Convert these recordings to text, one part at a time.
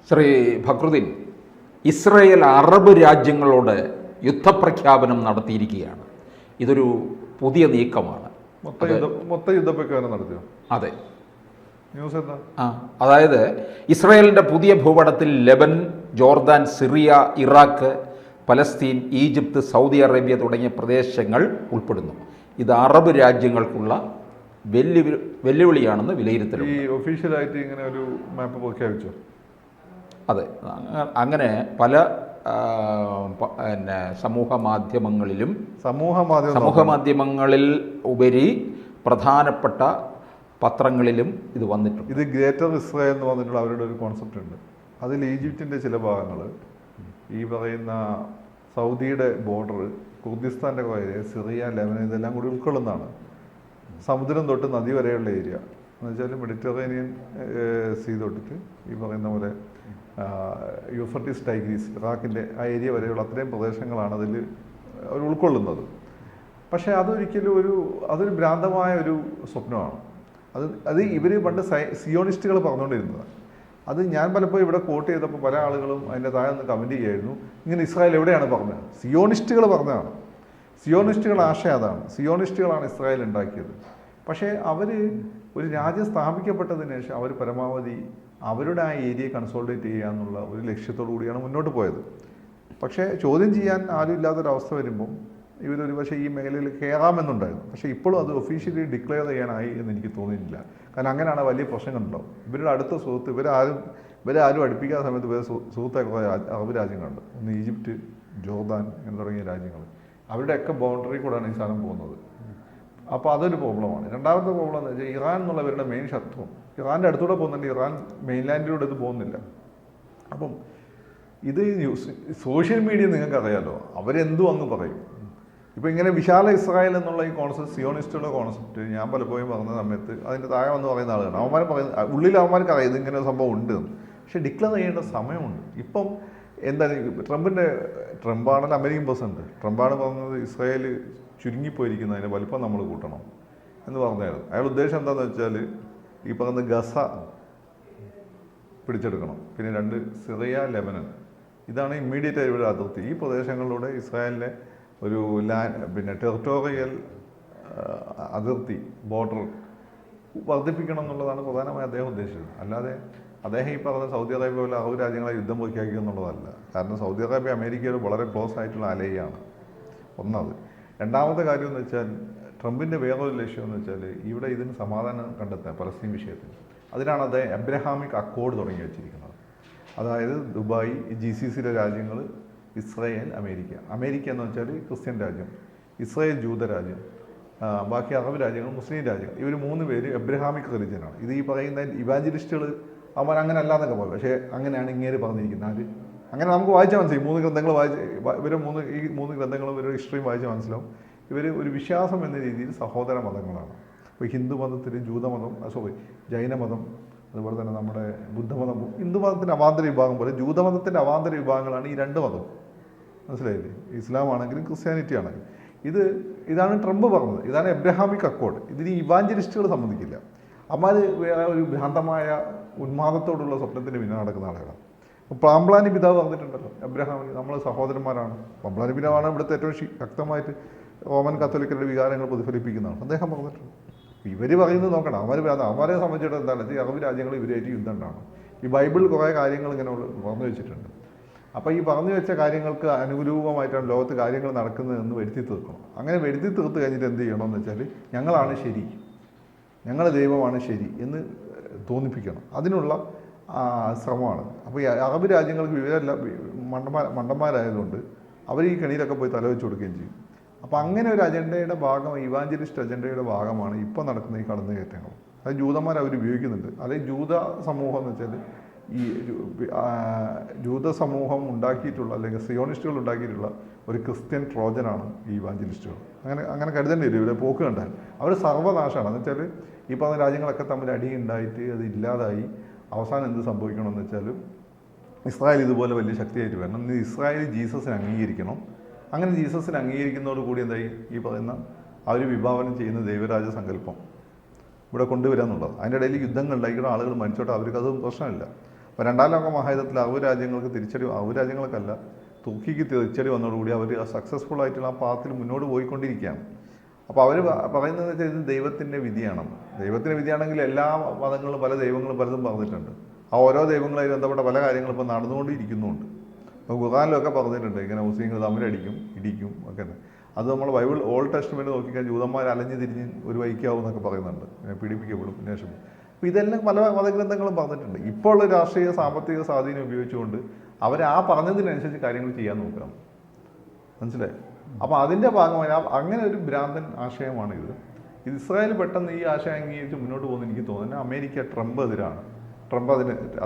Shri Fakhruddin, Israel Arab രാജ്യങ്ങളോട് യുദ്ധപ്രഖ്യാപനം നടത്തിയിരിക്കുകയാണ്. ഇതൊരു പുതിയ നീക്കമാണ്. മൊത്ത യുദ്ധപ്രഖ്യാപനം നടത്തിയോ? അതെ. ന്യൂസ് എന്താ? അതായത് ഇസ്രയേലിൻ്റെ പുതിയ ഭൂപടത്തിൽ Lebanon, Jordan, Syria, Iraq, Palestine, Egypt, Saudi Arabia തുടങ്ങിയ പ്രദേശങ്ങൾ ഉൾപ്പെടുന്നു. ഇത് അറബ് രാജ്യങ്ങൾക്കുള്ള വെല്ലുവിളിയാണെന്ന് വിലയിരുത്തലുണ്ട്. ഈ ഒഫീഷ്യലായിട്ട് ഇങ്ങനെ ഒരു മാപ്പ് പ്രഖ്യാപിച്ചോ? അതെ, അങ്ങനെ പല പിന്നെ സമൂഹ മാധ്യമങ്ങളിൽ ഉപരി പ്രധാനപ്പെട്ട പത്രങ്ങളിലും ഇത് വന്നിട്ടുണ്ട്. ഇത് ഗ്രേറ്റർ ഇസ്രായേൽ എന്ന് പറഞ്ഞിട്ടുള്ള അവരുടെ ഒരു കോൺസെപ്റ്റ് ഉണ്ട്. അതിൽ ഈജിപ്തിൻ്റെ ചില ഭാഗങ്ങൾ, ഈ പറയുന്ന സൗദിയുടെ ബോർഡർ, കുർദിസ്ഥാൻ്റെ ഏരിയ, സിറിയ, ലെബനൻ ഇതെല്ലാം കൂടി ഉൾക്കൊള്ളുന്നതാണ്. സമുദ്രം തൊട്ട് നദി വരെയുള്ള ഏരിയ എന്ന് വെച്ചാൽ മെഡിറ്ററേനിയൻ സീ തൊട്ടിട്ട് ഈ പറയുന്ന പോലെ യൂഫ്രട്ടീസ്, ടൈഗ്രീസ്, ഇറാഖിൻ്റെ ആ ഏരിയ വരെയുള്ള അത്രയും പ്രദേശങ്ങളാണ് അതിൽ അവർ ഉൾക്കൊള്ളുന്നത്. പക്ഷേ അതൊരു ഭ്രാന്തമായ ഒരു സ്വപ്നമാണ്. അത് ഇവർ പണ്ട് സിയോണിസ്റ്റുകൾ പറഞ്ഞുകൊണ്ടിരുന്നതാണ്. അത് ഞാൻ പലപ്പോഴും ഇവിടെ കോട്ട് ചെയ്തപ്പോൾ പല ആളുകളും അതിൻ്റെ താഴെ നിന്ന് കമൻറ്റ് ചെയ്യായിരുന്നു, ഇങ്ങനെ ഇസ്രായേൽ എവിടെയാണ് പറഞ്ഞത്? സിയോണിസ്റ്റുകൾ പറഞ്ഞതാണ്. സിയോണിസ്റ്റുകൾ ആശയം അതാണ്. സിയോണിസ്റ്റുകളാണ് ഇസ്രായേൽ ഉണ്ടാക്കിയത്. പക്ഷേ അവർ ഒരു രാജ്യം സ്ഥാപിക്കപ്പെട്ടതിന് ശേഷം അവർ പരമാവധി അവരുടെ ആ ഏരിയ കൺസോൾട്ടേറ്റ് ചെയ്യുക എന്നുള്ള ഒരു ലക്ഷ്യത്തോടു കൂടിയാണ് മുന്നോട്ട് പോയത്. പക്ഷേ ചോദ്യം ചെയ്യാൻ ആരും ഇല്ലാത്തൊരവസ്ഥ വരുമ്പം ഇവരൊരു പക്ഷേ ഈ മേഖലയിൽ കയറാമെന്നുണ്ടായിരുന്നു. പക്ഷേ ഇപ്പോഴും അത് ഒഫീഷ്യലി ഡിക്ലെയർ ചെയ്യാനായി എന്ന് എനിക്ക് തോന്നിയിട്ടില്ല. കാരണം അങ്ങനെയാണ് വലിയ പ്രശ്നങ്ങളുണ്ടാവും. ഇവരുടെ അടുത്ത സുഹൃത്ത് ഇവരാരും അടുപ്പിക്കാത്ത സമയത്ത് ഇവരെ സുഹൃത്തായ കുറേ അറബ് രാജ്യങ്ങളുണ്ട്. ഒന്ന് ഈജിപ്റ്റ്, ജോർദാൻ എന്ന് തുടങ്ങിയ രാജ്യങ്ങൾ. അവരുടെയൊക്കെ ബൗണ്ടറി കൂടെയാണ് ഈ സാധനം പോകുന്നത്. അപ്പോൾ അതൊരു പ്രോബ്ലമാണ്. രണ്ടാമത്തെ പ്രോബ്ലം എന്ന് വെച്ചാൽ ഇറാൻ എന്നുള്ളവരുടെ മെയിൻ ശത്രു ഇറാൻ്റെ അടുത്തൂടെ പോകുന്നുണ്ട്. ഇറാൻ മെയിൻലാൻഡിലൂടെ ഇത് പോകുന്നില്ല. അപ്പം ഇത് സോഷ്യൽ മീഡിയ നിങ്ങൾക്കറിയാലോ, അവരെന്തും അങ്ങ് പറയും. ഇപ്പോൾ ഇങ്ങനെ വിശാല ഇസ്രായേൽ എന്നുള്ള ഈ കോൺസെപ്റ്റ്, സിയോണിസ്റ്റുള്ള കോൺസെപ്റ്റ് ഞാൻ പലപ്പോഴും പറഞ്ഞ സമയത്ത് അതിൻ്റെ താഴെ വന്ന് പറയുന്ന ആളുകളാണ്. അവന്മാർ പറയുന്നത് ഉള്ളിൽ അവന്മാർക്ക് അറിയാം ഇതിങ്ങനെ ഒരു സംഭവം ഉണ്ട്. പക്ഷേ ഡിക്ലെയർ ചെയ്യേണ്ട സമയമുണ്ട്. ഇപ്പം എന്താണ് ട്രംപാണല്ലോ അമേരിക്കൻ പ്രസിഡന്റ്. ട്രംപാണ് പറഞ്ഞത് ഇസ്രായേൽ ചുരുങ്ങിപ്പോയിരിക്കുന്നതിന് വലിപ്പം നമ്മൾ കൂട്ടണം എന്ന് പറഞ്ഞായിരുന്നു. അയാളുടെ ഉദ്ദേശം എന്താണെന്ന് വെച്ചാൽ ഈ പറയുന്ന ഗസ പിടിച്ചെടുക്കണം, പിന്നെ 2 സിറിയ, ലെബനൻ. ഇതാണ് ഇമ്മീഡിയറ്റ് ആയി ഇവിടെ അതിർത്തി. ഈ പ്രദേശങ്ങളിലൂടെ ഇസ്രായേലിനെ ഒരു ടെറിട്ടോറിയൽ അതിർത്തി, ബോർഡർ വർദ്ധിപ്പിക്കണം എന്നുള്ളതാണ് പ്രധാനമായി അദ്ദേഹം ഉദ്ദേശിച്ചത്. അല്ലാതെ അദ്ദേഹം ഈ പറഞ്ഞ സൗദി അറേബ്യ പോലെ അറബ് രാജ്യങ്ങളെ യുദ്ധം പ്രഖ്യാപിക്കുക എന്നുള്ളതല്ല. കാരണം സൗദി അറേബ്യ അമേരിക്കയുടെ വളരെ ക്ലോസ് ആയിട്ടുള്ള അലയാണ് ഒന്നത്. രണ്ടാമത്തെ കാര്യം എന്ന് വെച്ചാൽ ട്രംപിൻ്റെ വേറൊരു ലക്ഷ്യം എന്ന് വെച്ചാൽ ഇവിടെ ഇതിന് സമാധാനം കണ്ടെത്താൻ പലസ്തീൻ വിഷയത്തിൽ. അതിനാണ് അദ്ദേഹം എബ്രഹാമിക് അക്കോർഡ് തുടങ്ങി വെച്ചിരിക്കുന്നത്. അതായത് ദുബായ്, GCCയിലെ രാജ്യങ്ങൾ, ഇസ്രായേൽ, അമേരിക്ക എന്ന് വെച്ചാൽ ക്രിസ്ത്യൻ രാജ്യം, ഇസ്രായേൽ ജൂത രാജ്യം, ബാക്കി അറബ് രാജ്യങ്ങൾ, മുസ്ലിം രാജ്യങ്ങൾ. ഇവർ 3 പേര് എബ്രഹാമിക് റിലിജനാണ്. ഇത് ഈ പറയുന്ന ഇവാഞ്ചലിസ്റ്റുകൾ അവൻ അങ്ങനെ അല്ലാന്നൊക്കെ പറയും. പക്ഷേ അങ്ങനെയാണ് ഇങ്ങേര് പറഞ്ഞിരിക്കുന്നത്. അങ്ങനെ നമുക്ക് വായിച്ചാൽ മനസ്സിലായി. 3 ഗ്രന്ഥങ്ങൾ ഈ 3 ഗ്രന്ഥങ്ങളും ഇവരുടെ ഹിസ്റ്ററിയും വായിച്ചാൽ മനസ്സിലാവും. ഇവർ ഒരു വിശ്വാസം എന്ന രീതിയിൽ സഹോദര മതങ്ങളാണ്. ഇപ്പോൾ ഹിന്ദു മതത്തിൽ ജൈനമതം, അതുപോലെ തന്നെ നമ്മുടെ ബുദ്ധമതം, ഹിന്ദു മതത്തിൻ്റെ അവാന്തര വിഭാഗം പോലെ ജൂതമതത്തിൻ്റെ അവാന്തര വിഭാഗങ്ങളാണ് ഈ 2 മതം. മനസ്സിലായില്ലേ? ഇസ്ലാം ആണെങ്കിലും ക്രിസ്ത്യാനിറ്റി ആണെങ്കിലും. ഇതാണ് ട്രംപ് പറഞ്ഞത്. ഇതാണ് എബ്രഹാമിക് അക്കോർഡ്. ഇതിന് ഇവാഞ്ചലിസ്റ്റുകൾ സമ്മതിക്കില്ല. അമ്മാർ ഒരു ഭ്രാന്തമായ ഉന്മാദത്തോടുള്ള സ്വപ്നത്തിന് പിന്നെ നടക്കുന്ന ആളുകളാണ്. പാംപ്ലാനി പിതാവ് പറഞ്ഞിട്ടുണ്ടല്ലോ, എബ്രഹാമിന് നമ്മൾ സഹോദരന്മാരാണ്. പാംപ്ലാനി പിതാവാണ് ഇവിടുത്തെ ഏറ്റവും ശക്തമായിട്ട് റോമൻ കത്തോലിക്കരുടെ വികാരങ്ങൾ പ്രതിഫലിപ്പിക്കുന്നതാണ് അദ്ദേഹം പറഞ്ഞിട്ടുണ്ട്. ഇവർ പറയുന്നത് നോക്കണം. അവരെ സംബന്ധിച്ചിടത്തോളം എന്താണ് ഈ അറബ് രാജ്യങ്ങൾ ഇവരായിട്ട് യുദ്ധം ഉണ്ടാവണം. ഈ ബൈബിളിൽ കുറേ കാര്യങ്ങൾ ഇങ്ങനെ പറഞ്ഞു വെച്ചിട്ടുണ്ട്. അപ്പോൾ ഈ പറഞ്ഞു വെച്ച കാര്യങ്ങൾക്ക് അനുകൂലമായിട്ടാണ് ലോകത്ത് കാര്യങ്ങൾ നടക്കുന്നതെന്ന് വരുത്തി തീർക്കണം. അങ്ങനെ വരുത്തി തീർത്ത് കഴിഞ്ഞിട്ട് എന്ത് ചെയ്യണമെന്ന് വെച്ചാൽ ഞങ്ങളാണ് ശരി, ഞങ്ങളുടെ ദൈവമാണ് ശരി എന്ന് തോന്നിപ്പിക്കണം. അതിനുള്ള ശ്രമമാണ്. അപ്പോൾ ഈ അറബ് രാജ്യങ്ങൾക്ക് ഇവരെല്ലാം മണ്ടന്മാരായതുകൊണ്ട് അവർ ഈ കെണിയിലൊക്കെ പോയി തലവെച്ച് കൊടുക്കുകയും ചെയ്യും. അപ്പോൾ അങ്ങനെ ഒരു അജണ്ടയുടെ ഭാഗം, ഇവാഞ്ചലിസ്റ്റ് അജണ്ടയുടെ ഭാഗമാണ് ഇപ്പോൾ നടക്കുന്ന ഈ കടന്നുകയറ്റങ്ങൾ. അത് ജൂതന്മാർ അവർ ഉപയോഗിക്കുന്നുണ്ട്. അല്ലെങ്കിൽ ജൂത സമൂഹം എന്ന് വെച്ചാൽ ഈ ജൂത സമൂഹം ഉണ്ടാക്കിയിട്ടുള്ള, അല്ലെങ്കിൽ സിയോണിസ്റ്റുകൾ ഉണ്ടാക്കിയിട്ടുള്ള ഒരു ക്രിസ്ത്യൻ ട്രോജനാണ് ഈ ഇവാഞ്ചലിസ്റ്റുകൾ. അങ്ങനെ കരുതേണ്ടി വരും. ഇവരെ പോക്ക് കണ്ടാൽ അവർ സർവ്വനാശമാണ്. എന്ന് വെച്ചാൽ ഈ പറഞ്ഞ രാജ്യങ്ങളൊക്കെ തമ്മിൽ അടിയുണ്ടായിട്ട് അത് ഇല്ലാതായി അവസാനം എന്ത് സംഭവിക്കണമെന്ന് വെച്ചാൽ ഇസ്രായേൽ ഇതുപോലെ വലിയ ശക്തിയായിട്ട് വരണം. ഇസ്രായേൽ ജീസസിനെ അംഗീകരിക്കണം. അങ്ങനെ ജീസസിനെ അംഗീകരിക്കുന്നതോടുകൂടി എന്തായി ഈ പറയുന്ന അവർ വിഭാവനം ചെയ്യുന്ന ദൈവരാജ സങ്കല്പം ഇവിടെ കൊണ്ടുവരിക എന്നുള്ളത്. അതിൻ്റെ ഇടയിൽ യുദ്ധങ്ങൾ ഉണ്ടാക്കിയിട്ട് ആളുകൾ മരിച്ചോട്ടെ, അവർക്കത് പ്രശ്നമില്ല. അപ്പോൾ രണ്ടാം ലോക മഹായുദ്ധത്തിൽ അറബ് രാജ്യങ്ങൾക്ക് അറബ് രാജ്യങ്ങൾക്കല്ല തുർക്കിക്ക് തിരിച്ചടി വന്നതോടുകൂടി അവർ സക്സസ്ഫുൾ ആയിട്ടുള്ള ആ പാത്തിൽ മുന്നോട്ട് പോയിക്കൊണ്ടിരിക്കുകയാണ്. അപ്പോൾ അവർ പറയുന്നത് വെച്ചാൽ ഇത് ദൈവത്തിൻ്റെ വിധിയാണെന്ന്. ദൈവത്തിൻ്റെ വിധിയാണെങ്കിൽ എല്ലാ മതങ്ങളും പല ദൈവങ്ങളും പലതും പറഞ്ഞിട്ടുണ്ട്. ആ ഓരോ ദൈവങ്ങളുമായി ബന്ധപ്പെട്ട പല കാര്യങ്ങളും ഇപ്പോൾ നടന്നുകൊണ്ടിരിക്കുന്നുമുണ്ട്. അപ്പോൾ ഖുർആനിലൊക്കെ പറഞ്ഞിട്ടുണ്ട് ഇങ്ങനെ മുസ്ലിങ്ങൾ തമ്മിലടിക്കും, ഇടിക്കും ഒക്കെ. അത് നമ്മൾ ബൈബിൾ ഓൾഡ് ടെസ്റ്റ്മെൻറ്റ് നോക്കിക്കഴിഞ്ഞാൽ ജൂതന്മാർ അലഞ്ഞു തിരിഞ്ഞ് ഒരു വൈക്കാവും എന്നൊക്കെ പറയുന്നുണ്ട്, പീഡിപ്പിക്കപ്പെടും, പിന്നെ അപ്പോൾ ഇതെല്ലാം പല മതഗ്രന്ഥങ്ങളും പറഞ്ഞിട്ടുണ്ട്. ഇപ്പോൾ ഉള്ള രാഷ്ട്രീയ സാമ്പത്തിക സ്വാധീനം ഉപയോഗിച്ചുകൊണ്ട് അവർ ആ പറഞ്ഞതിനനുസരിച്ച് കാര്യങ്ങൾ ചെയ്യാൻ നോക്കണം. മനസ്സിലായി? അപ്പോൾ അതിൻ്റെ ഭാഗമായി അങ്ങനെ ഒരു ഭ്രാന്തൻ ആശയമാണ് ഇത്. ഇസ്രായേൽ പെട്ടെന്ന് ഈ ആശയം അംഗീകരിച്ച് മുന്നോട്ട് പോകുന്ന എനിക്ക് തോന്നുന്നത് അമേരിക്ക ട്രംപ് എതിരാണ്. ട്രംപ്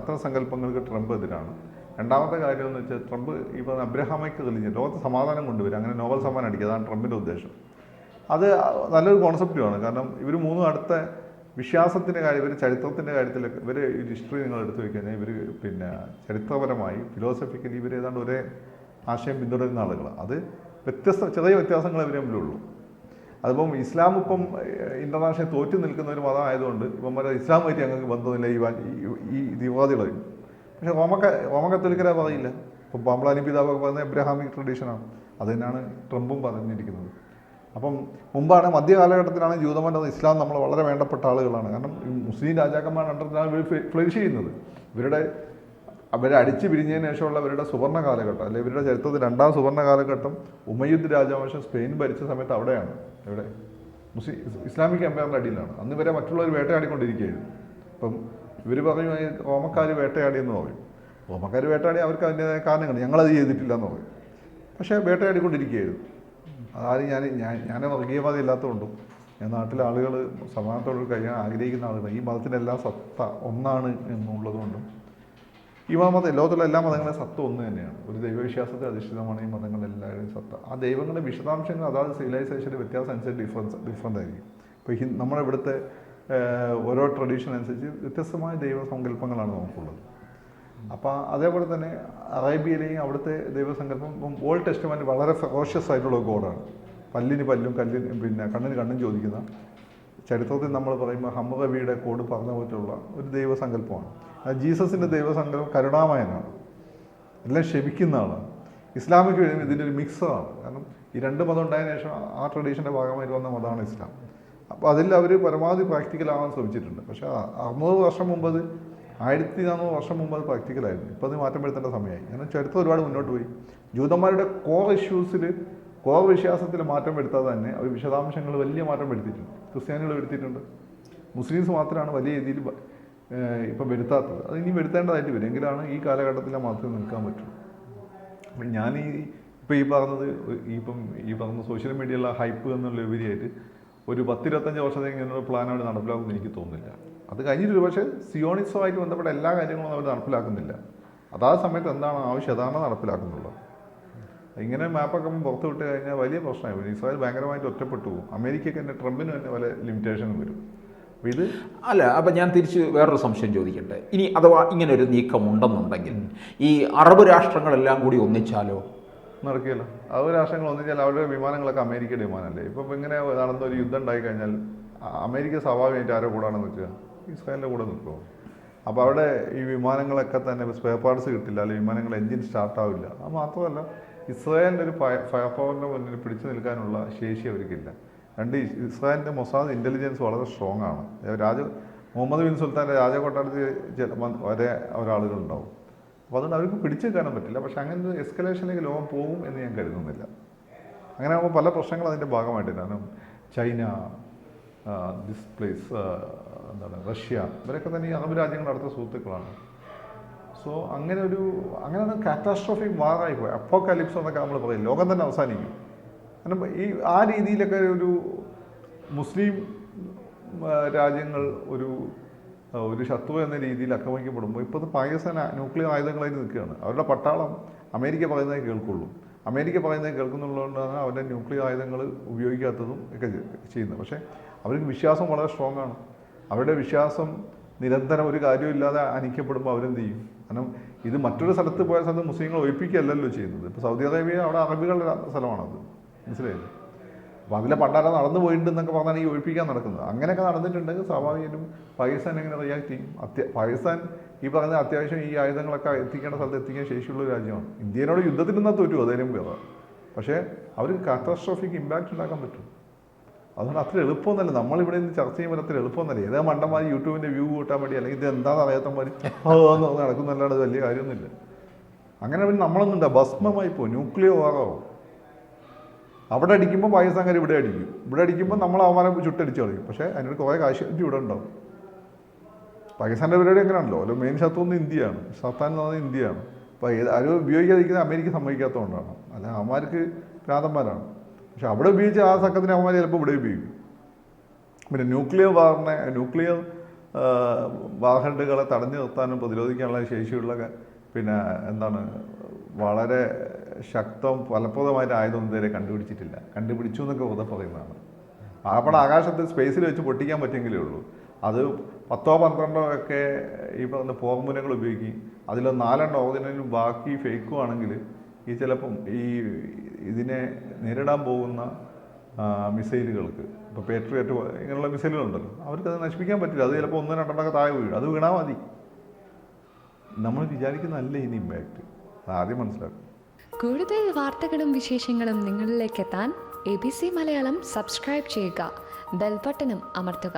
അത്തരം സങ്കല്പങ്ങൾക്ക് ട്രംപ് എതിരാണ്. രണ്ടാമത്തെ കാര്യം എന്ന് വെച്ചാൽ ട്രംപ് ഇപ്പോൾ അബ്രഹാമിക് റിലീജിയൻ ലോകത്ത് സമാധാനം കൊണ്ടുവരും, അങ്ങനെ നോബൽ സമ്മാനം അടിക്കുക, അതാണ് ട്രംപിൻ്റെ ഉദ്ദേശം. അത് നല്ലൊരു കോൺസെപ്റ്റുമാണ്. കാരണം ഇവർ മൂന്നും അടുത്ത വിശ്വാസത്തിൻ്റെ കാര്യം, ഇവർ ചരിത്രത്തിൻ്റെ കാര്യത്തിലൊക്കെ ഇവർ ഹിസ്റ്ററി നിങ്ങൾ എടുത്തു വയ്ക്കഴിഞ്ഞാൽ ഇവർ പിന്നെ ചരിത്രപരമായി ഫിലോസഫിക്കലി ഇവർ ഏതാണ്ട് ഒരേ ആശയം പിന്തുടരുന്ന ആളുകളാണ്. അത് ചെറിയ വ്യത്യാസങ്ങൾ ഇവർ തമ്മിലുള്ളൂ. അതിപ്പം ഇസ്ലാം ഇപ്പം ഇൻ്റർനാഷണൽ തോറ്റു നിൽക്കുന്ന ഒരു മതം ആയതുകൊണ്ട് ഇപ്പം ഇസ്ലാമായിട്ട് ഞങ്ങൾക്ക് ബന്ധമില്ല ഈ തീവ്രവാദികൾ. പക്ഷേ റോമ കത്തോലിക്കരാ പറയില്ല. ഇപ്പം പാമ്പളാനി പിതാവൊക്കെ പറയുന്നത് എബ്രഹാമിക് ട്രഡീഷനാണ്. അത് തന്നെയാണ് ട്രംപും പറഞ്ഞിരിക്കുന്നത്. അപ്പം മുമ്പാണ് മധ്യകാലഘട്ടത്തിലാണ് ജൂതന്മാർ ഇസ്ലാം നമ്മൾ വളരെ വേണ്ടപ്പെട്ട ആളുകളാണ്. കാരണം മുസ്ലിം രാജാക്കന്മാരുടെ അണ്ടറിലാണ് ഇവർ ഫ്ലറിഷ് ചെയ്യുന്നത്. അവരെ അടിച്ചു പിരിഞ്ഞതിന് ശേഷമുള്ള ഇവരുടെ സുവർണ്ണ കാലഘട്ടം, അല്ലെങ്കിൽ ഇവരുടെ ചരിത്രത്തിൽ രണ്ടാം സുവർണ്ണ കാലഘട്ടം ഉമയ്യദ് രാജവംശം സ്പെയിൻ ഭരിച്ച സമയത്ത് അവിടെയാണ്. ഇവിടെ ഇസ്ലാമിക് എംപയറിൻ്റെ അടിയിലാണ്. അന്ന് വരെ മറ്റുള്ളവർ വേട്ടയാടിക്കൊണ്ടിരിക്കുകയായിരുന്നു. അപ്പം ഇവർ പറയും റോമക്കാർ വേട്ടയാടിയെന്ന് പറയും. റോമക്കാർ വേട്ടയാടി അവർക്ക് അതിൻ്റെതായ കാരണങ്ങളുണ്ട്, ഞങ്ങളത് ചെയ്തിട്ടില്ല എന്ന് പറയും. പക്ഷേ വേട്ടയാടിക്കൊണ്ടിരിക്കുകയായിരുന്നു. അതായത് ഞാൻ വർഗീയവാദി ഇല്ലാത്തതുകൊണ്ടും ഞാൻ നാട്ടിലെ ആളുകൾ സമാധാനത്തോട് കഴിയാൻ ആഗ്രഹിക്കുന്ന ആളുകൾ ഈ മതത്തിൻ്റെ സത്ത ഒന്നാണ് എന്നുള്ളതുകൊണ്ടും ഈ മതം ലോകത്തുള്ള എല്ലാ മതങ്ങളും സത്ത ഒന്ന് തന്നെയാണ്. ഒരു ദൈവവിശ്വാസത്തിൽ അധിഷ്ഠിതമാണ് ഈ മതങ്ങളെല്ലാവരും സത്ത. ആ ദൈവങ്ങളുടെ വിശദാംശങ്ങൾ അതായത് സിവിലൈസേഷൻ്റെ വ്യത്യാസം അനുസരിച്ച് ഡിഫറൻ്റ് ആയിരിക്കും. ഇപ്പോൾ നമ്മുടെ ഇവിടുത്തെ ഓരോ ട്രഡീഷൻ അനുസരിച്ച് വ്യത്യസ്തമായ ദൈവസങ്കല്പങ്ങളാണ് നമുക്കുള്ളത്. അപ്പോൾ അതേപോലെ തന്നെ അറേബ്യയിലെയും അവിടുത്തെ ദൈവസങ്കല്പം ഓൾഡ് ടെസ്റ്റ്മെൻറ്റ് വളരെ ഫെറോഷ്യസ് ആയിട്ടുള്ള ഗോഡാണ്. പല്ലിന് പല്ലും പിന്നെ കണ്ണിന് കണ്ണും ചോദിക്കുന്ന, ചരിത്രത്തിൽ നമ്മൾ പറയുമ്പോൾ ഹമ്മറബിയുടെ കോഡ് പറഞ്ഞ പോലുള്ള ഒരു ദൈവസങ്കല്പമാണ്. ജീസസിൻ്റെ ദൈവസങ്കല്പം കരുണാമയനാണ്, എല്ലാം ക്ഷമിക്കുന്ന ആളാണ്. ഇസ്ലാമിക്ക് വരുമ്പോൾ ഇതിൻ്റെ ഒരു മിക്സറാണ്. കാരണം ഈ രണ്ട് മതം ഉണ്ടായതിനു ശേഷം ആ ട്രഡീഷൻ്റെ ഭാഗമായിട്ട് വന്ന മതമാണ് ഇസ്ലാം. അപ്പോൾ അതിൽ അവർ പരമാവധി പ്രാക്ടിക്കലാവാൻ ശ്രമിച്ചിട്ടുണ്ട്. പക്ഷേ 600 വർഷം മുമ്പ് 1400 വർഷം മുമ്പ് അത് പ്രാക്ടിക്കലായിരുന്നു. ഇപ്പോൾ അത് മാറ്റം വരുത്തേണ്ട സമയമായി. കാരണം ചരിത്രം ഒരുപാട് മുന്നോട്ട് പോയി. ജൂതന്മാരുടെ കോർ ഇഷ്യൂസിൽ കോർ വിശ്വാസത്തിൽ മാറ്റം വരുത്താതെ തന്നെ അവർ വിശദാംശങ്ങൾ വലിയ മാറ്റം വരുത്തിയിട്ടുണ്ട്. ക്രിസ്ത്യാനികൾ വരുത്തിയിട്ടുണ്ട്. മുസ്ലിംസ് മാത്രമാണ് വലിയ രീതിയിൽ ഇപ്പം വരുത്താത്തത്. അത് ഇനി വരുത്തേണ്ടതായിട്ട് വരും. എങ്കിലാണ് ഈ കാലഘട്ടത്തിൽ മാത്രമേ നിൽക്കാൻ പറ്റൂ. അപ്പം ഇപ്പോൾ ഈ പറഞ്ഞ സോഷ്യൽ മീഡിയയിലുള്ള ഹൈപ്പ് എന്നുള്ള ഉപരിയായിട്ട് ഒരു 10-25 വർഷത്തേക്ക് ഇങ്ങനൊരു പ്ലാൻ അവർ നടപ്പിലാക്കുമെന്ന് എനിക്ക് തോന്നുന്നില്ല. അത് കഴിഞ്ഞിട്ടൊരു പക്ഷേ സിയോണിസവുമായിട്ട് ബന്ധപ്പെട്ട എല്ലാ കാര്യങ്ങളും അവർ നടപ്പിലാക്കുന്നില്ല. അതാ സമയത്ത് എന്താണ് ആവശ്യം അതാണ് നടപ്പിലാക്കുന്നുള്ളത്. ഇങ്ങനെ മാപ്പൊക്കെ പുറത്ത് വിട്ട് കഴിഞ്ഞാൽ വലിയ പ്രശ്നമായി. ഇസ്രായേൽ ഭയങ്കരമായിട്ട് ഒറ്റപ്പെട്ടു പോകും. അമേരിക്കയ്ക്ക് തന്നെ ട്രംപിന് തന്നെ പല ലിമിറ്റേഷനും വരും. അപ്പം ഞാൻ തിരിച്ച് വേറൊരു സംശയം ചോദിക്കട്ടെ. ഇനി അഥവാ ഇങ്ങനെ ഒരു നീക്കം ഉണ്ടെന്നുണ്ടെങ്കിൽ ഈ അറബ് രാഷ്ട്രങ്ങളെല്ലാം കൂടി ഒന്നിച്ചാലോ? നടക്കില്ല. അറബ് രാഷ്ട്രങ്ങൾ ഒന്നിച്ചാൽ അവരുടെ വിമാനങ്ങളൊക്കെ അമേരിക്കയുടെ വിമാനമല്ലേ. ഇപ്പം ഇങ്ങനെ നടന്നൊരു യുദ്ധം ഉണ്ടായി കഴിഞ്ഞാൽ അമേരിക്ക സ്വാഭാവികമായിട്ട് ആരോ കൂടാണെന്ന് വെച്ചാൽ ഇസ്രായേലിൻ്റെ കൂടെ നിൽക്കുമോ? അപ്പോൾ അവിടെ ഈ വിമാനങ്ങളൊക്കെ തന്നെ സ്പെയർ പാർട്സ് കിട്ടില്ല, അല്ലെങ്കിൽ വിമാനങ്ങൾ എൻജിൻ സ്റ്റാർട്ടാവില്ല. അത് മാത്രമല്ല ഇസ്രായേലിൻ്റെ ഒരു ഫയർ പവറിൻ്റെ മുന്നിൽ പിടിച്ചു നിൽക്കാനുള്ള ശേഷി അവർക്കില്ല. ഇസ്രായേലിൻ്റെ മൊസാദ് ഇൻ്റലിജൻസ് വളരെ സ്ട്രോങ് ആണ്. മുഹമ്മദ് ബിൻ സുൽത്താൻ്റെ രാജകൊട്ടാരത്തിൽ വരെ ഒരാളുകളുണ്ടാവും. അപ്പോൾ അതുകൊണ്ട് അവർക്ക് പിടിച്ചു നിൽക്കാനും പറ്റില്ല. പക്ഷേ അങ്ങനെ എസ്കലേഷനിലേക്ക് ലോകം പോകും എന്ന് ഞാൻ കരുതുന്നില്ല. അങ്ങനെ ആകുമ്പോൾ പല പ്രശ്നങ്ങൾ അതിൻ്റെ ഭാഗമായിട്ട്, കാരണം ചൈന, ദിസ് പ്ലേസ് റഷ്യ, ഇവരൊക്കെ തന്നെ ഈ അറബ് രാജ്യങ്ങളുടെ അടുത്ത സുഹൃത്തുക്കളാണ്. സോ അങ്ങനെ ഒരു കാറ്റാസ്ട്രോഫിക് വാറായി പോയി. അപ്പോക്കാലിപ്സ് എന്നൊക്കെ നമ്മൾ പറയും, ലോകം തന്നെ അവസാനിക്കും. കാരണം ആ രീതിയിലൊക്കെ ഒരു മുസ്ലിം രാജ്യങ്ങൾ ഒരു ശത്രു എന്ന രീതിയിൽ ആക്രമിക്കപ്പെടുമ്പോൾ ഇപ്പോൾ പാകിസ്ഥാൻ ന്യൂക്ലിയർ ആയുധങ്ങളായിട്ട് നിൽക്കുകയാണ്. അവരുടെ പട്ടാളം അമേരിക്ക പറയുന്നതേ കേൾക്കുള്ളൂ. അമേരിക്ക പറയുന്നത് കേൾക്കുന്നുള്ളതുകൊണ്ടാണ് അവരുടെ ന്യൂക്ലിയർ ആയുധങ്ങൾ ഉപയോഗിക്കാത്തതും ഒക്കെ ചെയ്യുന്നത്. പക്ഷേ അവർക്ക് വിശ്വാസം വളരെ സ്ട്രോങ് ആണ്. അവരുടെ വിശ്വാസം നിരന്തരം ഒരു കാര്യമില്ലാതെ അനിക്കപ്പെടുമ്പോൾ അവരെന്ത് ചെയ്യും? കാരണം ഇത് മറ്റൊരു സ്ഥലത്ത് പോയ സ്ഥലത്ത് മുസ്ലിങ്ങൾ ഒഴിപ്പിക്കുകയല്ലല്ലോ ചെയ്യുന്നത്. ഇപ്പോൾ സൗദി അറേബ്യ അവിടെ അറബികളുടെ സ്ഥലമാണത്, മനസ്സിലായില്ലേ? അപ്പോൾ അതിലെ പണ്ടാരം നടന്നു പോയിട്ടുണ്ടെന്നൊക്കെ പറഞ്ഞാണ് ഈ ഒഴിപ്പിക്കാൻ നടക്കുന്നത്. അങ്ങനെയൊക്കെ നടന്നിട്ടുണ്ടെങ്കിൽ സ്വാഭാവികമായിട്ടും പാകിസ്ഥാൻ എങ്ങനെ റിയാക്ട് ചെയ്യും? പാകിസ്ഥാൻ ഈ പറയുന്ന അത്യാവശ്യം ഈ ആയുധങ്ങളൊക്കെ എത്തിക്കേണ്ട സ്ഥലത്ത് എത്തിക്കാൻ ശേഷിയുള്ള ഒരു രാജ്യമാണ്. ഇന്ത്യയോട് യുദ്ധത്തിൽ നിന്നാൽ തോറ്റു, അതേലും വേറെ. പക്ഷേ അവർക്ക് കാറ്റാസ്ട്രോഫിക് ഇമ്പാക്റ്റ് ഉണ്ടാക്കാൻ പറ്റും. അതുകൊണ്ട് അത്ര എളുപ്പമൊന്നുമല്ല. നമ്മളിവിടെ നിന്ന് ചർച്ച ചെയ്യുമ്പോൾ അത്ര എളുപ്പമൊന്നുമല്ല. ഏതാ മണ്ടന്മാർ യൂട്യൂബിൻ്റെ വ്യൂ കൂട്ടാൻ വേണ്ടി അല്ലെങ്കിൽ ഇത് എന്താണെന്ന് അറിയാത്തമാർ എന്ന് നടക്കുന്നല്ലാണ്ട് അത് വലിയ കാര്യമൊന്നുമില്ല. അങ്ങനെ പിന്നെ നമ്മളൊന്നും ഉണ്ടാവും, ഭസ്മമായി പോകും, ന്യൂക്ലിയർ വാറാവും. അവിടെ അടിക്കുമ്പോൾ പാകിസ്ഥാൻകാർ ഇവിടെ അടിക്കും, ഇവിടെ അടിക്കുമ്പോൾ നമ്മൾ അവമാനം ചുട്ടടിച്ച് കളയും. പക്ഷേ അതിനൊരു കുറേ കാശ് ഇവിടെ ഉണ്ടാവും. പാകിസ്ഥാൻ്റെ പരിപാടി എങ്ങനെയാണല്ലോ, അല്ല മെയിൻ ശത്രു ഇന്ത്യയാണ്, സത്താൻ എന്ന് പറയുന്നത് ഇന്ത്യയാണ്. അപ്പോൾ ആരും ഉപയോഗിക്കാതിരിക്കുന്നത് അമേരിക്ക സമ്മതിക്കാത്തതുകൊണ്ടാണ്. അല്ല അവന്മാർക്ക് ഭ്രാന്തന്മാരാണ്. പക്ഷെ അവിടെ ഉപയോഗിച്ച ആ സക്കത്തിന് അവന്മാർ ചിലപ്പോൾ ഇവിടെ ഉപയോഗിക്കും. പിന്നെ ന്യൂക്ലിയർ വാഹണ്ടുകളെ തടഞ്ഞു നിർത്താനും പ്രതിരോധിക്കാനുള്ള ശേഷിയുള്ള പിന്നെ എന്താണ് വളരെ ഫലപ്രദമായിട്ട് ആയുധം ഇതുവരെ കണ്ടുപിടിച്ചിട്ടില്ല. കണ്ടുപിടിച്ചു എന്നൊക്കെ വെറുതെ പറയുന്നതാണ്. അവിടെ ആകാശത്ത് സ്പേസിൽ വെച്ച് പൊട്ടിക്കാൻ പറ്റുമെങ്കിലേ ഉള്ളൂ. അത് 10 12 ഒക്കെ ഈ പറഞ്ഞ ഫോർമുലകൾ ഉപയോഗിക്കും. അതിൽ 4 ഒറിജിനലും ബാക്കി ഫേക്കും ആണെങ്കിൽ ഈ ചിലപ്പം ഇതിനെ നേരിടാൻ പോകുന്ന മിസൈലുകൾക്ക്, ഇപ്പോൾ പേട്രിയറ്റ് ഇങ്ങനെയുള്ള മിസൈലുകളുണ്ടല്ലോ, അവർക്കത് നശിപ്പിക്കാൻ പറ്റില്ല. അത് ചിലപ്പോൾ 1 2 താഴെ വീഴും. അത് വീണാൽ മതി. നമ്മൾ വിചാരിക്കുന്നതല്ല ഇതിന് ഇമ്പാക്റ്റ്. ആദ്യം മനസ്സിലാക്കും. കൂടുതൽ വാർത്തകളും വിശേഷങ്ങളും നിങ്ങളിലേക്ക് എത്താൻ ABC മലയാളം സബ്സ്ക്രൈബ് ചെയ്യുക, ബെൽ ബട്ടണും അമർത്തുക.